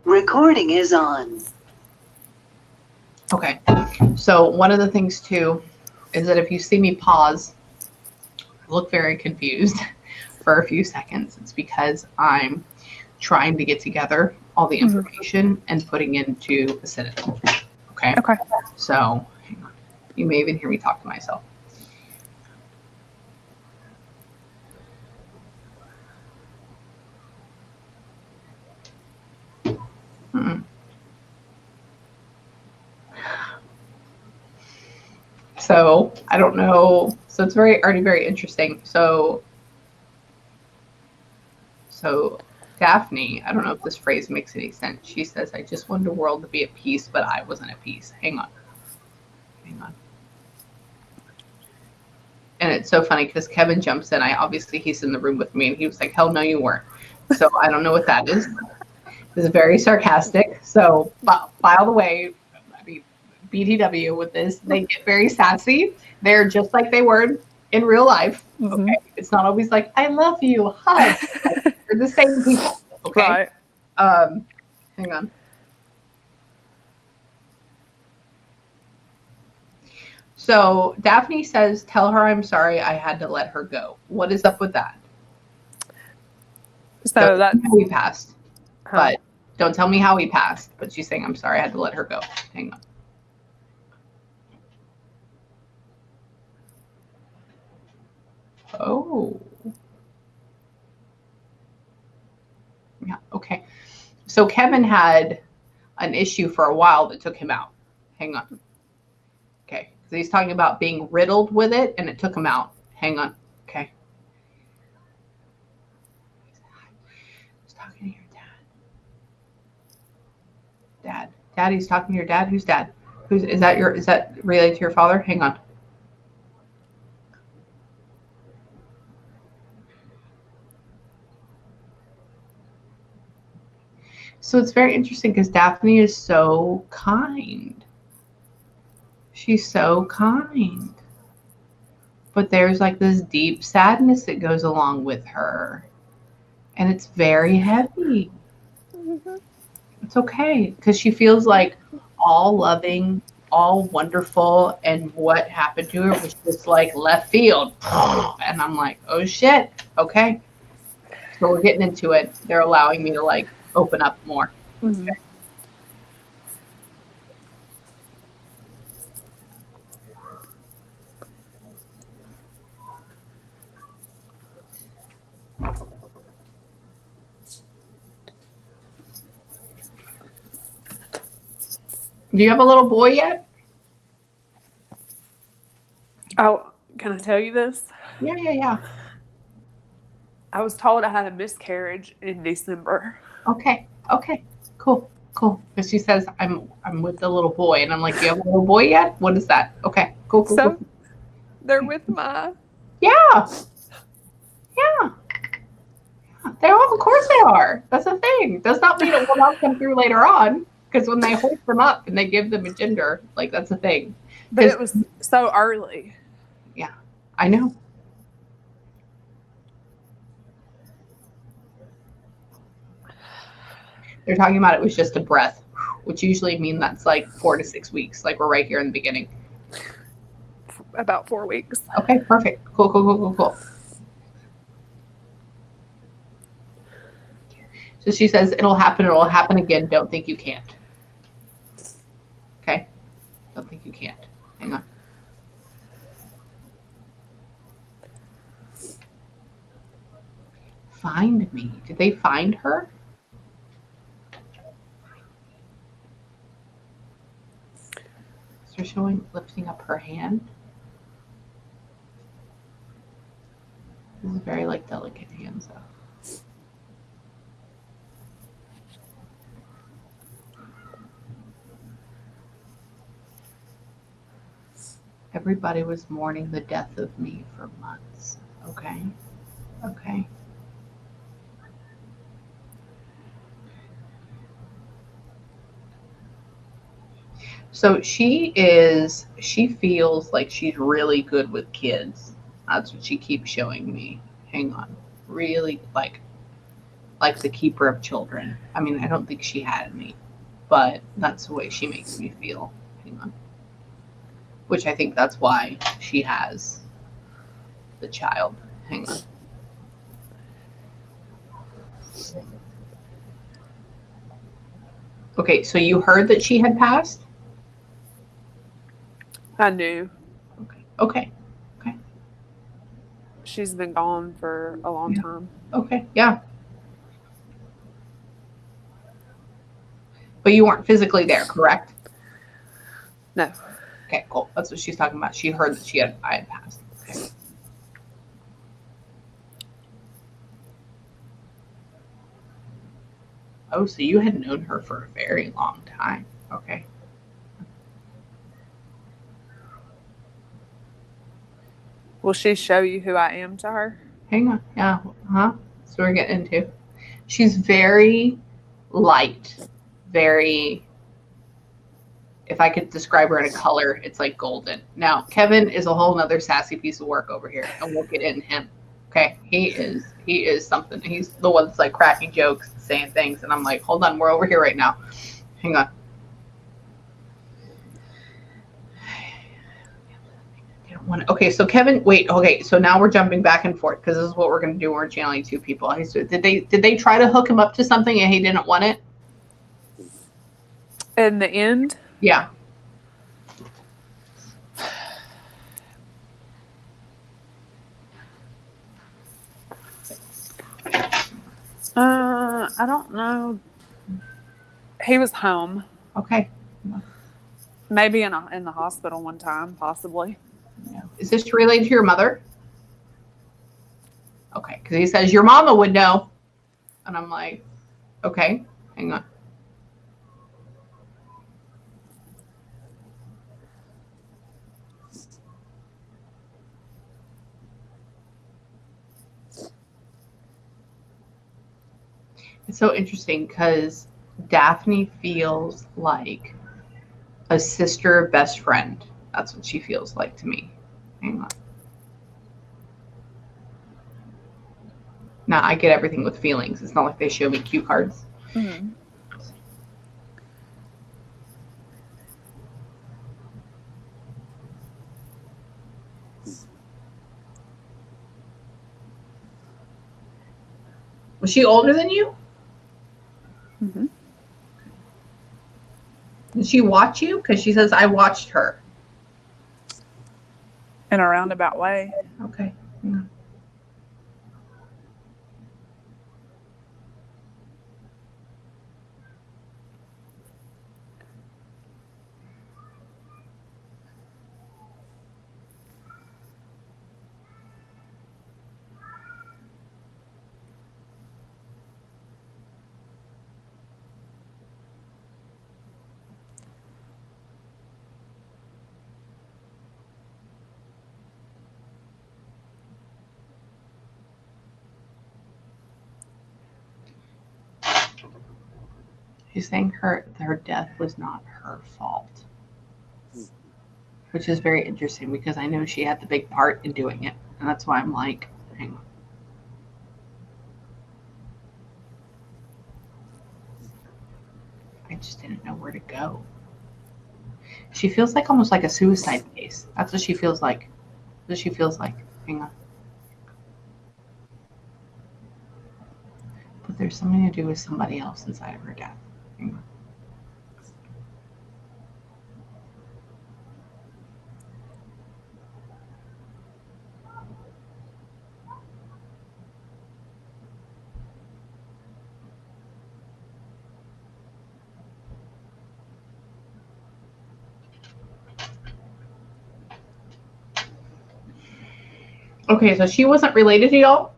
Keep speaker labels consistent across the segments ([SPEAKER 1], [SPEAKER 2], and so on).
[SPEAKER 1] Recording is on.
[SPEAKER 2] Okay. So one of the things too is that if you see me pause, look very confused for a few seconds, it's because I'm trying to get together all the information and putting into a sentence. Okay.
[SPEAKER 3] Okay.
[SPEAKER 2] So hang on. You may even hear me talk to myself. So I don't know. So it's already very interesting. So Daphne, I don't know if this phrase makes any sense. She says, I just wanted the world to be at peace, but I wasn't at peace. Hang on. And it's so funny because Kevin jumps in. Obviously he's in the room with me and he was like, hell no, you weren't. So I don't know what that is. This is very sarcastic. So by the way, I mean, BTW with this, they get very sassy. They're just like they were in real life. Okay. It's not always like, I love you, hug. They're the same people. Okay.
[SPEAKER 3] Right.
[SPEAKER 2] Hang on. So Daphne says, tell her I'm sorry I had to let her go. What is up with that?
[SPEAKER 3] So that's
[SPEAKER 2] we passed. But don't tell me how he passed. But she's saying, I'm sorry I had to let her go. Hang on. Oh. Yeah, okay. So Kevin had an issue for a while that took him out. Hang on. Okay. So he's talking about being riddled with it and it took him out. Hang on. Okay. He's talking to your dad. Dad, he's talking to your dad? Who's dad? Is that related to your father? Hang on. So it's very interesting because Daphne is so kind. She's so kind. But there's like this deep sadness that goes along with her. And it's very heavy. It's okay because she feels like all loving, all wonderful, and what happened to her was just like left field. And I'm like, oh shit, okay. So we're getting into it. They're allowing me to like open up more. Okay. Do you have a little boy yet?
[SPEAKER 3] Oh, can I tell you this?
[SPEAKER 2] Yeah.
[SPEAKER 3] I was told I had a miscarriage in December.
[SPEAKER 2] Okay. Cool. Because she says I'm with the little boy, and I'm like, you have a little boy yet? What is that? Okay. Cool.
[SPEAKER 3] So they're with my.
[SPEAKER 2] Yeah. They are. Of course they are. That's the thing. Does not mean it will not come through later on. Because when they hoist them up and they give them a gender, like that's a thing.
[SPEAKER 3] But it was so early.
[SPEAKER 2] Yeah, I know. They're talking about it was just a breath, which usually means that's like 4 to 6 weeks. Like we're right here in the beginning.
[SPEAKER 3] About 4 weeks.
[SPEAKER 2] Okay, perfect. Cool. So she says, it'll happen again. Don't think you can't. Okay? Don't think you can't. Hang on. Find me. Did they find her? They're showing lifting up her hand. This is very like delicate hands though. Everybody was mourning the death of me for months. Okay. So she feels like she's really good with kids. That's what she keeps showing me. Hang on. Really like like the keeper of children. I mean, I don't think she had any, but that's the way she makes me feel. Hang on. Which I think that's why she has the child. Hang on. Okay, so you heard that she had passed?
[SPEAKER 3] I knew.
[SPEAKER 2] Okay. Okay. Okay.
[SPEAKER 3] She's been gone for a long
[SPEAKER 2] Yeah.
[SPEAKER 3] time.
[SPEAKER 2] Okay. Yeah. But you weren't physically there, correct?
[SPEAKER 3] No.
[SPEAKER 2] Okay, cool. That's what she's talking about. She heard that I had passed. Okay. Oh, so you had known her for a very long time. Okay.
[SPEAKER 3] Will she show you who I am to her?
[SPEAKER 2] Hang on. Yeah. Huh? So we're getting into. She's very light, very. If I could describe her in a color, it's like golden. Now, Kevin is a whole nother sassy piece of work over here, and we'll get in him. Okay, he is something. He's the one that's like cracking jokes, saying things, and I'm like, hold on, we're over here right now. Hang on. Okay, so Kevin, wait. Okay, so now we're jumping back and forth because this is what we're going to do. We're channeling two people. Did they try to hook him up to something and he didn't want it?
[SPEAKER 3] In the end?
[SPEAKER 2] Yeah.
[SPEAKER 3] I don't know. He was home.
[SPEAKER 2] Okay.
[SPEAKER 3] Maybe in the hospital one time, possibly.
[SPEAKER 2] Yeah. Is this related to your mother? Okay, because he says your mama would know, and I'm like, okay, hang on. It's so interesting because Daphne feels like a sister best friend. That's what she feels like to me. Hang on. Now I get everything with feelings. It's not like they show me cue cards.
[SPEAKER 3] Mm-hmm.
[SPEAKER 2] Was she older than you?
[SPEAKER 3] Mm-hmm.
[SPEAKER 2] Did she watch you? Because she says I watched her.
[SPEAKER 3] In a roundabout way.
[SPEAKER 2] Okay. Yeah. She's saying her death was not her fault, which is very interesting because I know she had the big part in doing it, and that's why I'm like, hang on. I just didn't know where to go. She feels like almost like a suicide case. That's what she feels like. That's what she feels like. Hang on. But there's something to do with somebody else inside of her death. Hang on. Okay, so she wasn't related to y'all?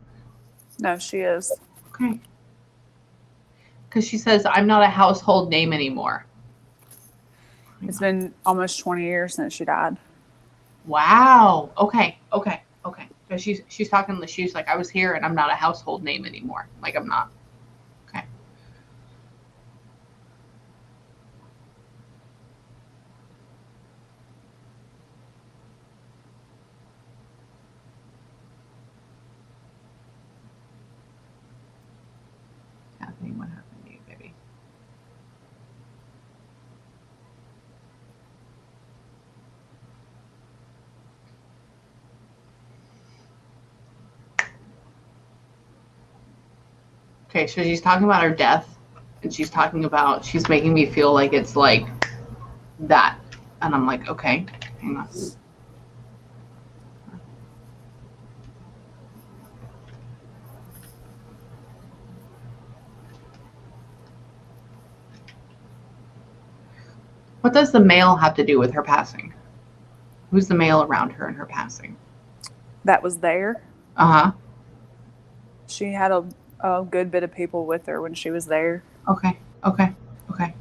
[SPEAKER 3] No, she is.
[SPEAKER 2] Okay. Because she says, I'm not a household name anymore.
[SPEAKER 3] It's been almost 20 years since she died.
[SPEAKER 2] Wow. Okay. Okay. Okay. So she's talking. She's like, I was here, and I'm not a household name anymore. Like I'm not. Okay. Okay, so she's talking about her death, and she's talking about she's making me feel like it's like that, and I'm like, okay, hang on. What does the male have to do with her passing? Who's the male around her in her passing?
[SPEAKER 3] That was there.
[SPEAKER 2] Uh-huh.
[SPEAKER 3] She had a good bit of people with her when she was there.
[SPEAKER 2] Okay. Okay. Okay.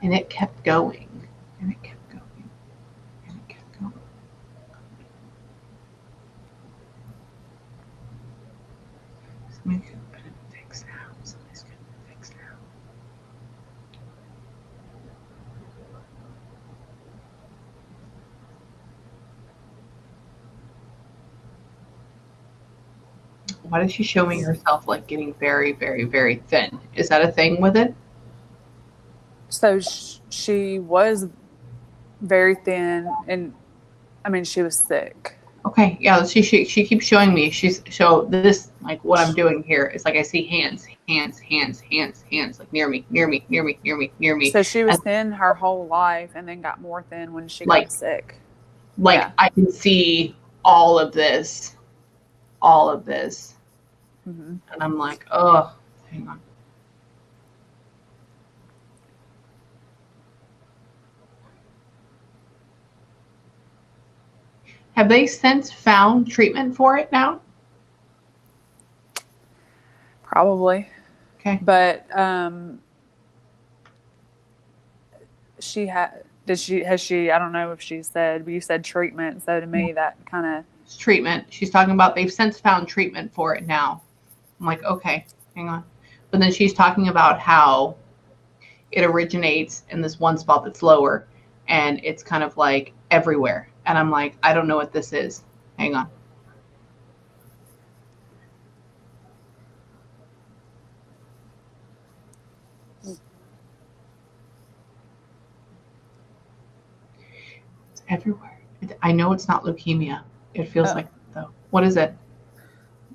[SPEAKER 2] And it kept going. And it kept going. And it kept going. Somebody's gonna fix now. Somebody's gonna fix now. Why does she show me herself like getting very, very, very thin? Is that a thing with it?
[SPEAKER 3] So she was very thin, and I mean, she was sick.
[SPEAKER 2] Okay, yeah, she keeps showing me. She's so this like what I'm doing here is like I see hands, like near me, near me, near me, near me, near me.
[SPEAKER 3] So she was
[SPEAKER 2] And
[SPEAKER 3] thin her whole life, and then got more thin when she
[SPEAKER 2] like
[SPEAKER 3] got sick.
[SPEAKER 2] like
[SPEAKER 3] Yeah.
[SPEAKER 2] I can see all of this, all of this,
[SPEAKER 3] Mm-hmm.
[SPEAKER 2] and I'm like, oh, hang on. Have they since found treatment for it now?
[SPEAKER 3] Probably.
[SPEAKER 2] Okay.
[SPEAKER 3] But has she I don't know if she said, but you said treatment, so to me that kind of
[SPEAKER 2] It's treatment. She's talking about they've since found treatment for it now. I'm like, okay, hang on. But then she's talking about how it originates in this one spot that's lower and it's kind of like everywhere. And I'm like, I don't know what this is. Hang on. It's everywhere. I know it's not leukemia. It feels like it, though. What is it?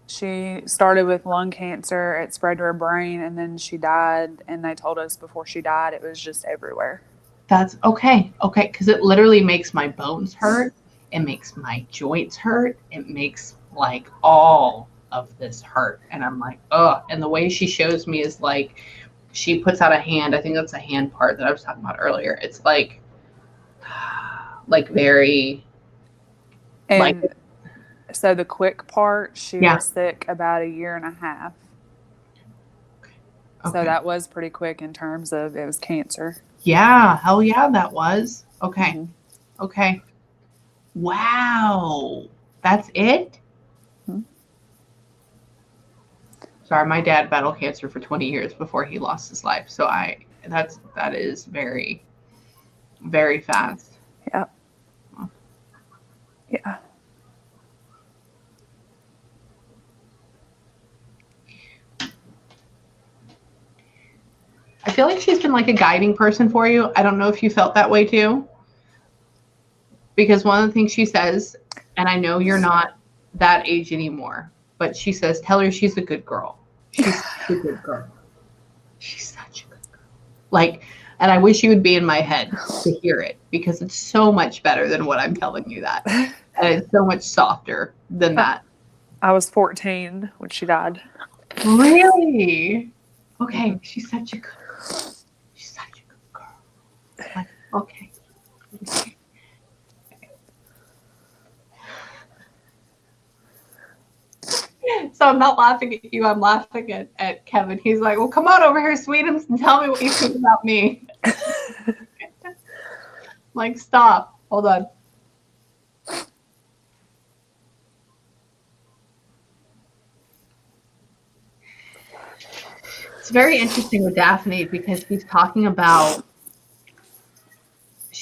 [SPEAKER 3] she started with lung cancer, it spread to her brain, and then she died, and they told us before she died it was just everywhere.
[SPEAKER 2] That's okay. Okay. Because it literally makes my bones hurt. It makes my joints hurt. It makes like all of this hurt. And I'm like, oh. And the way she shows me is like, she puts out a hand. I think that's a hand part that I was talking about earlier. It's like very,
[SPEAKER 3] And
[SPEAKER 2] like,
[SPEAKER 3] so the quick part, she
[SPEAKER 2] yeah.
[SPEAKER 3] was sick about a year and a half.
[SPEAKER 2] Okay.
[SPEAKER 3] So that was pretty quick in terms of it was cancer.
[SPEAKER 2] Yeah. Hell yeah, that was. Okay.
[SPEAKER 3] Mm-hmm.
[SPEAKER 2] Okay. Wow. That's it?
[SPEAKER 3] Mm-hmm.
[SPEAKER 2] Sorry, my dad battled cancer for 20 years before he lost his life. So that is very, very fast.
[SPEAKER 3] Yeah. Yeah.
[SPEAKER 2] I feel like she's been like a guiding person for you. I don't know if you felt that way too. Because one of the things she says, and I know you're not that age anymore, but she says, tell her she's a good girl. She's such a good girl. She's such a good girl. Like, and I wish you would be in my head to hear it because it's so much better than what I'm telling you that. And it's so much softer than that.
[SPEAKER 3] I was 14 when she died.
[SPEAKER 2] Really? Okay. She's such a good girl. She's such a good girl. Like, okay. So I'm not laughing at you. I'm laughing at Kevin. He's like, well, come on over here, Sweetums, and tell me what you think about me. Like, stop. Hold on. It's very interesting with Daphne because she's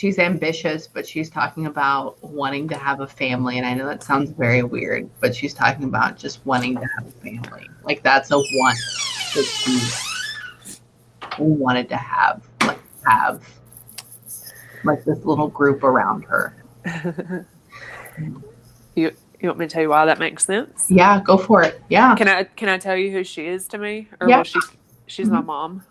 [SPEAKER 2] she's ambitious, but she's talking about wanting to have a family. And I know that sounds very weird, but she's talking about just wanting to have a family. Like that's a want that she wanted to have like this little group around her.
[SPEAKER 3] You want me to tell you why that makes sense?
[SPEAKER 2] Yeah, go for it. Yeah.
[SPEAKER 3] Can I tell you who she is to me? Or
[SPEAKER 2] Yeah.
[SPEAKER 3] she's my mom.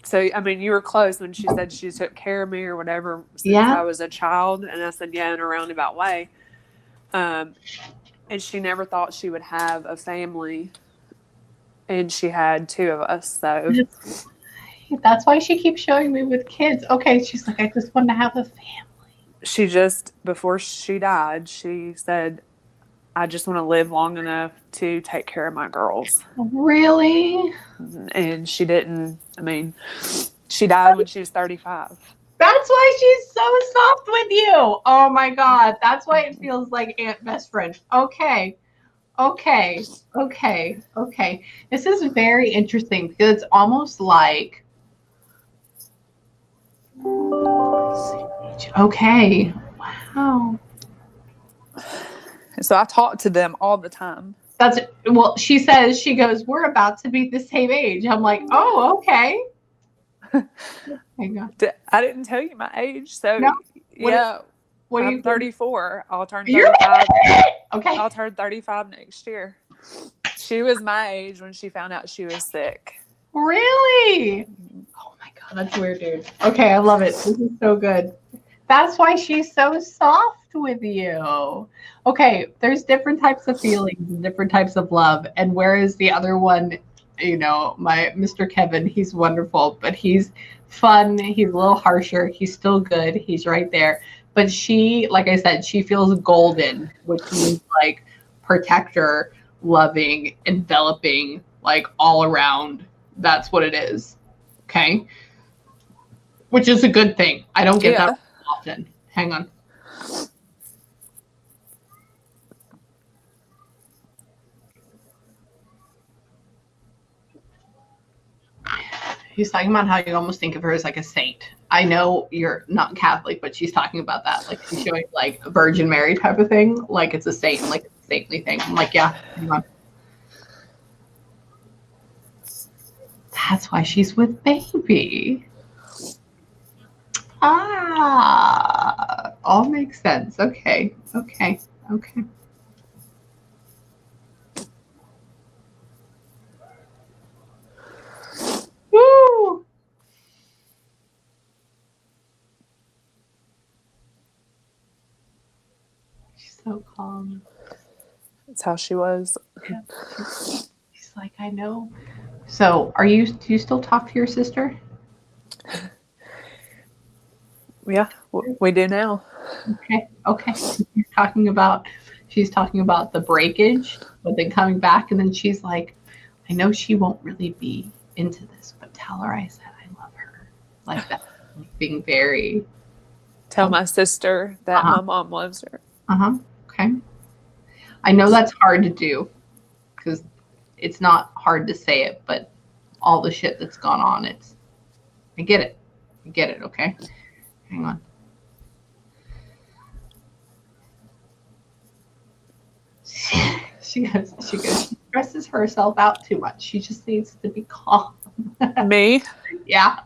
[SPEAKER 3] So, I mean, you were close when she said she took care of me or whatever since I was a child. And I said, yeah, in a roundabout way. And she never thought she would have a family. And she had 2 of us. So
[SPEAKER 2] that's why she keeps showing me with kids. Okay, she's like, I just want to have a family.
[SPEAKER 3] She just, before she died, she said, I just want to live long enough to take care of my girls.
[SPEAKER 2] Really?
[SPEAKER 3] And she didn't. I mean, she died when she was 35.
[SPEAKER 2] That's why she's so soft with you. Oh my God. That's why it feels like aunt best friend. Okay. This is very interesting because it's almost like, okay. Wow.
[SPEAKER 3] So I talk to them all the time.
[SPEAKER 2] She says, she goes, we're about to be the same age. I'm like, oh, okay.
[SPEAKER 3] I didn't tell you my age. So
[SPEAKER 2] no?
[SPEAKER 3] I'm 34. I'll turn 35.
[SPEAKER 2] Okay.
[SPEAKER 3] I'll turn 35 next year. She was my age when she found out she was sick.
[SPEAKER 2] Really? Oh my God, that's weird, dude. Okay, I love it. This is so good. That's why she's so soft with you. Okay, there's different types of feelings and different types of love. And whereas the other one, my Mr. Kevin, he's wonderful, but he's fun. He's a little harsher. He's still good. He's right there. But she, like I said, she feels golden, which means like protector, loving, enveloping, like all around. That's what it is. Okay. Which is a good thing. I don't get that often. Hang on. He's talking about how you almost think of her as like a saint. I know you're not Catholic, but she's talking about that. Like she's showing like a Virgin Mary type of thing. Like it's a saint, like it's a saintly thing. I'm like, yeah, hang on. That's why she's with baby. All makes sense. Okay. Woo! She's so calm.
[SPEAKER 3] That's how she was.
[SPEAKER 2] Yeah. She's like, I know. So, do you still talk to your sister?
[SPEAKER 3] Yeah, we do now.
[SPEAKER 2] Okay. She's talking about the breakage, but then coming back, and then she's like, I know she won't really be into this, but tell her I said I love her. Like that, like being very.
[SPEAKER 3] Tell my sister that my mom loves her.
[SPEAKER 2] Okay. I know that's hard to do because it's not hard to say it, but all the shit that's gone on, I get it. Okay. Hang on. She stresses herself out too much. She just needs to be calm.
[SPEAKER 3] Me?
[SPEAKER 2] Yeah.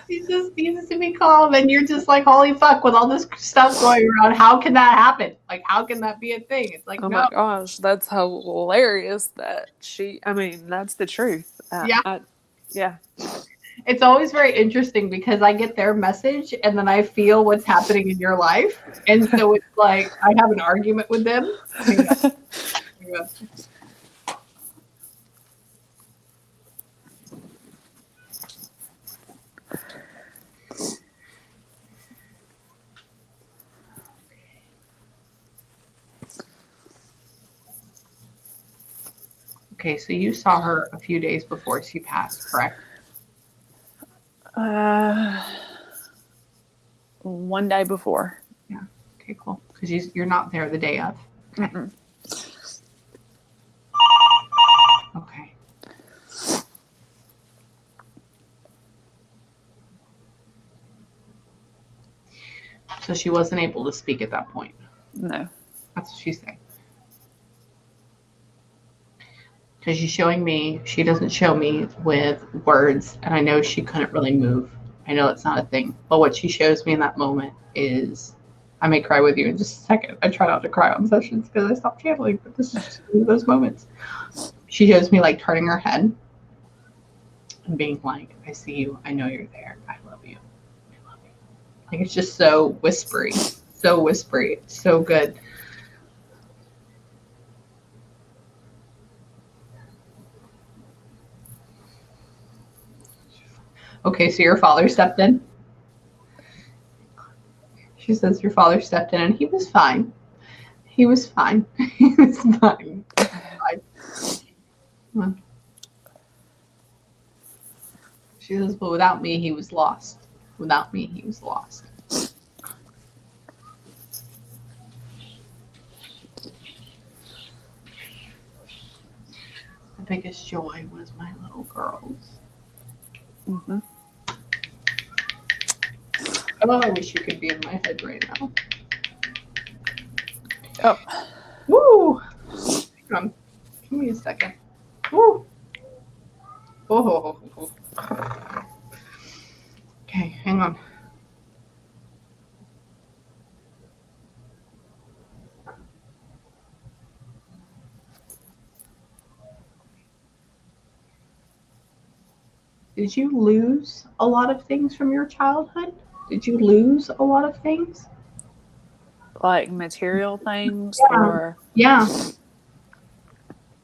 [SPEAKER 2] She just needs to be calm, and you're just like, holy fuck, with all this stuff going around, how can that happen? Like, how can that be a thing? It's like,
[SPEAKER 3] oh
[SPEAKER 2] no.
[SPEAKER 3] My gosh, that's hilarious that that's the truth.
[SPEAKER 2] Yeah. It's always very interesting because I get their message and then I feel what's happening in your life. And so it's like I have an argument with them. Hang on. Okay, so you saw her a few days before she passed, correct?
[SPEAKER 3] 1 day before.
[SPEAKER 2] Yeah. Okay, cool. Because you're not there the day of. Okay. Okay. she wasn't able to speak at that point.
[SPEAKER 3] No.
[SPEAKER 2] That's what she's saying. Because she's showing me, she doesn't show me with words, and I know she couldn't really move. I know it's not a thing. But what she shows me in that moment is, I may cry with you in just a second. I try not to cry on sessions because I stopped channeling, but this is just one of those moments. She shows me like turning her head and being like, I see you. I know you're there. I love you. I love you. Like, it's just so whispery. So whispery. It's so good. Okay, so your father stepped in? She says your father stepped in and he was fine. He was fine. He was fine. She says, but without me, he was lost. Without me, he was lost. The biggest joy was my little girls.
[SPEAKER 3] Mm-hmm.
[SPEAKER 2] Oh, I wish you could be in my head right now.
[SPEAKER 3] Oh.
[SPEAKER 2] Woo! Hang on. Give me a second. Woo! Oh. Okay, hang on. Did you lose a lot of things from your childhood? Did you lose a lot of things?
[SPEAKER 3] Like material things or?
[SPEAKER 2] Yeah.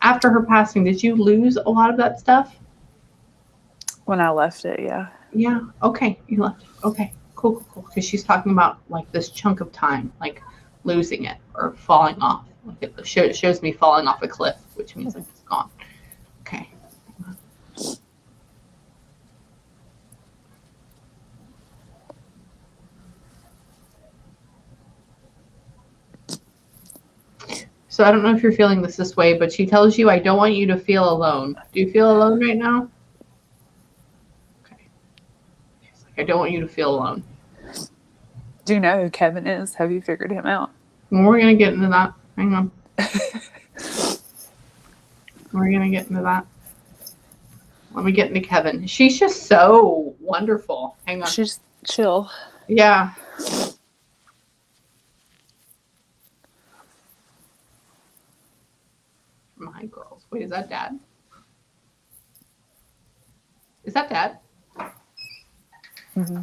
[SPEAKER 2] After her passing, did you lose a lot of that stuff?
[SPEAKER 3] When I left it, yeah.
[SPEAKER 2] Yeah. Okay. You left it. Okay. Cool. Because she's talking about like this chunk of time, like losing it or falling off. Like it shows me falling off a cliff, which means like it's gone. Okay. So I don't know if you're feeling this way, but she tells you, I don't want you to feel alone. Do you feel alone right now? Okay. She's like, I don't want you to feel alone.
[SPEAKER 3] Do you know who Kevin is? Have you figured him out?
[SPEAKER 2] Well, we're going to get into that. Hang on. We're going to get into that. Let me get into Kevin. She's just so wonderful. Hang on.
[SPEAKER 3] She's chill.
[SPEAKER 2] Yeah. My girls. Wait, is that Dad? Is that Dad?
[SPEAKER 3] Mm-hmm.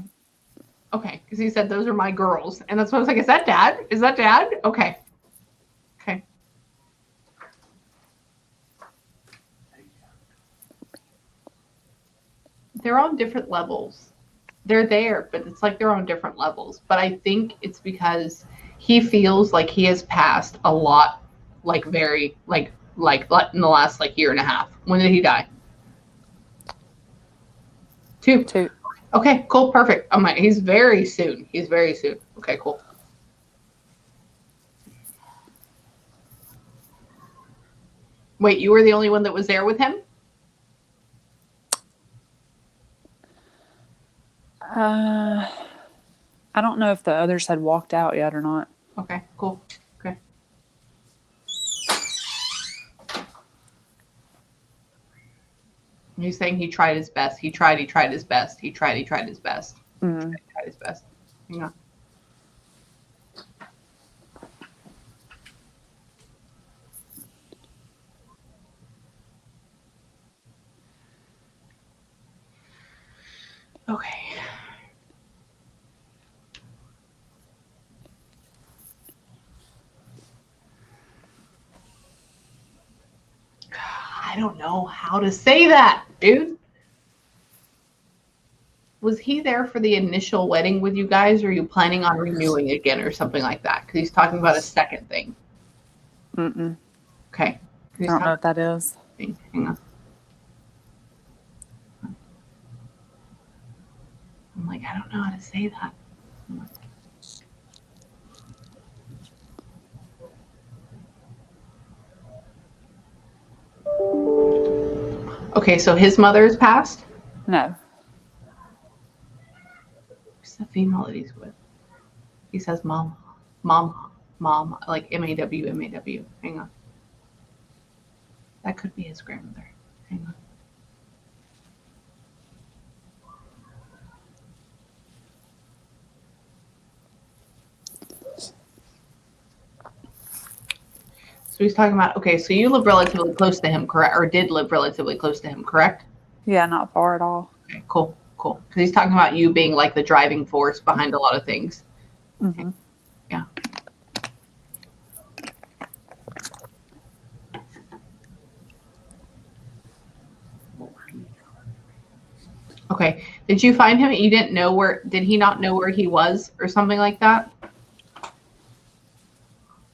[SPEAKER 2] Okay, because he said those are my girls, and that's why I was like, is that Dad? Is that Dad? Okay. Okay. They're on different levels. They're there, but it's like they're on different levels. But I think it's because he feels like he has passed a lot, like very, like in the last like year and a half. When did he die? 2. Okay, cool, perfect. I'm like, he's very soon. Okay, cool. Wait, you were the only one that was there with him?
[SPEAKER 3] I don't know if the others had walked out yet or not.
[SPEAKER 2] Okay, cool. Okay. He's saying he tried his best. He tried his best. He tried his best.
[SPEAKER 3] Mm-hmm.
[SPEAKER 2] He tried his best. Hang on. Okay. I don't know how to say that, dude. Was he there for the initial wedding with you guys, or are you planning on renewing again or something like that? Because he's talking about a second thing.
[SPEAKER 3] Mm-mm.
[SPEAKER 2] Okay.
[SPEAKER 3] I don't know what that is.
[SPEAKER 2] Hang on. I'm like, I don't know how to say that. Okay, so his mother is passed?
[SPEAKER 3] No.
[SPEAKER 2] Who's the female that he's with? He says mom, mom, mom, like M-A-W, M-A-W. Hang on. That could be his grandmother. Hang on. So he's talking about, okay, so you live relatively close to him, correct? Or did live relatively close to him, correct?
[SPEAKER 3] Yeah, not far at all.
[SPEAKER 2] Okay, cool. Because he's talking about you being like the driving force behind a lot of things.
[SPEAKER 3] Mm-hmm.
[SPEAKER 2] Yeah. Okay. Did you find him? You didn't know where, did he not know where he was or something like that?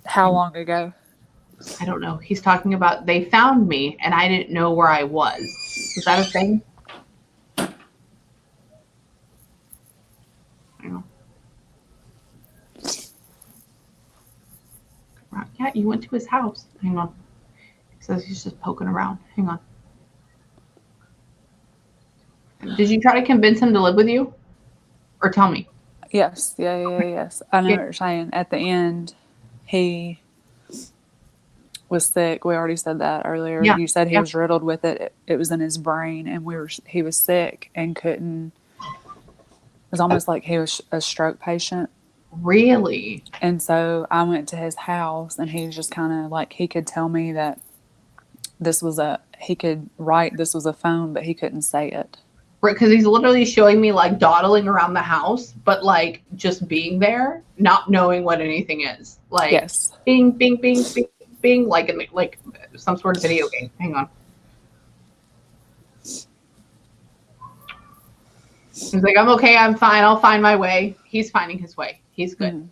[SPEAKER 3] How long ago?
[SPEAKER 2] I don't know. He's talking about they found me and I didn't know where I was. Is that a thing? I don't know. Yeah, you went to his house. Hang on. He says he's just poking around. Hang on. Did you try to convince him to live with you? Or tell me?
[SPEAKER 3] Yes. Yes. I know what you're saying. At the end, he was sick. We already said that earlier.
[SPEAKER 2] Yeah.
[SPEAKER 3] You said he was riddled with it. It was in his brain, and he was sick and couldn't. It was almost like he was a stroke patient.
[SPEAKER 2] Really?
[SPEAKER 3] And so I went to his house, and he was just kind of like, he could tell me that he could write this was a phone, but he couldn't say it.
[SPEAKER 2] Right, because he's literally showing me like dawdling around the house, but like just being there, not knowing what anything is. Like,
[SPEAKER 3] yes.
[SPEAKER 2] Bing, bing, bing, bing, bing, like in like some sort of video game. Hang on. He's like, I'm okay, I'm fine, I'll find my way. He's finding his way. He's good. Mm-hmm.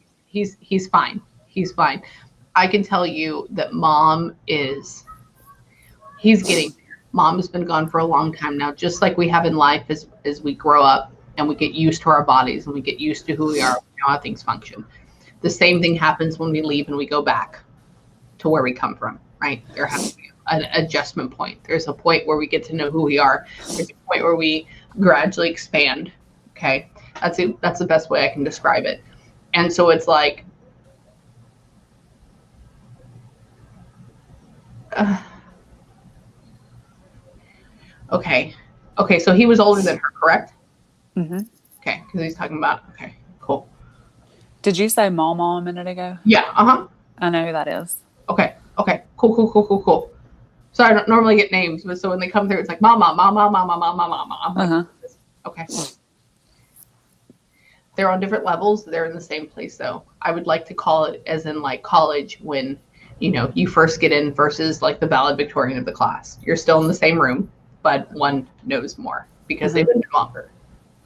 [SPEAKER 2] He's fine. He's fine. I can tell you that he's getting there. Mom has been gone for a long time now, just like we have in life as we grow up and we get used to our bodies and we get used to who we are, how things function. The same thing happens when we leave and we go back to where we come from, right? There has to be an adjustment point. There's a point where we get to know who we are. There's a point where we gradually expand. Okay. That's the best way I can describe it. And so it's like, okay. So he was older than her, correct?
[SPEAKER 3] Mm-hmm.
[SPEAKER 2] Okay. Because he's talking about, okay, cool.
[SPEAKER 3] Did you say Mama a minute ago?
[SPEAKER 2] Yeah. Uh-huh.
[SPEAKER 3] I know who that is.
[SPEAKER 2] Okay. Cool. So I don't normally get names, but so when they come through, it's like Mama.
[SPEAKER 3] Uh-huh.
[SPEAKER 2] Okay. They're on different levels. They're in the same place, though. I would like to call it as in like college when, you first get in versus like the valedictorian of the class. You're still in the same room, but one knows more because they've been there longer.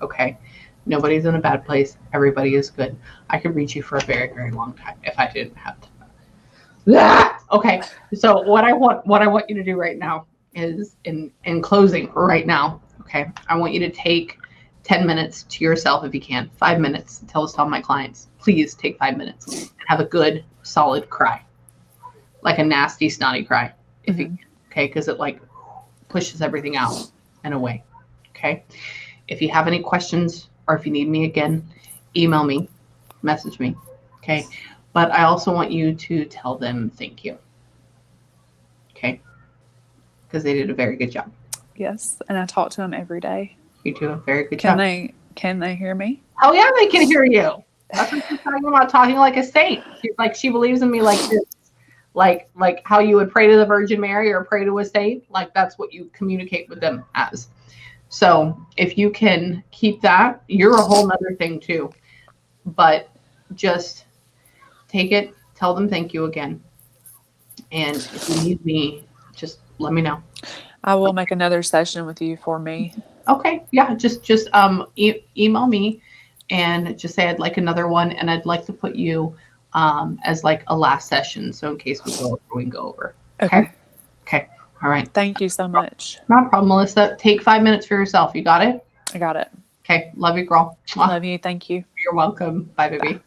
[SPEAKER 2] Okay. Nobody's in a bad place. Everybody is good. I could reach you for a very, very long time if I didn't have to. Okay. So what I want you to do right now is in closing right now. Okay. I want you to take 10 minutes to yourself if you can. 5 minutes. Tell my clients, please take 5 minutes and have a good, solid cry. Like a nasty, snotty cry. If you can. Okay. Because it like pushes everything out and away. Okay. If you have any questions or if you need me again, email me, message me. Okay. But I also want you to tell them thank you. Okay. Because they did a very good job.
[SPEAKER 3] Yes. And I talk to them every day.
[SPEAKER 2] You do a very good job.
[SPEAKER 3] Can they hear me?
[SPEAKER 2] Oh yeah, they can hear you. That's what she's talking about, talking like a saint. She's like, she believes in me like this. Like how you would pray to the Virgin Mary or pray to a saint. Like that's what you communicate with them as. So if you can keep that, you're a whole nother thing too. But just take it, tell them thank you again. And if you need me, just let me know.
[SPEAKER 3] I will make another session with you for me.
[SPEAKER 2] Okay. Yeah. Just email me and just say I'd like another one, and I'd like to put you as like a last session. So in case we can go over.
[SPEAKER 3] Okay.
[SPEAKER 2] Okay. All right.
[SPEAKER 3] Thank you so much.
[SPEAKER 2] No problem, Melissa. Take 5 minutes for yourself. You got it?
[SPEAKER 3] I got it.
[SPEAKER 2] Okay. Love you, girl.
[SPEAKER 3] Love you. Thank you.
[SPEAKER 2] You're welcome. Bye, baby. Bye.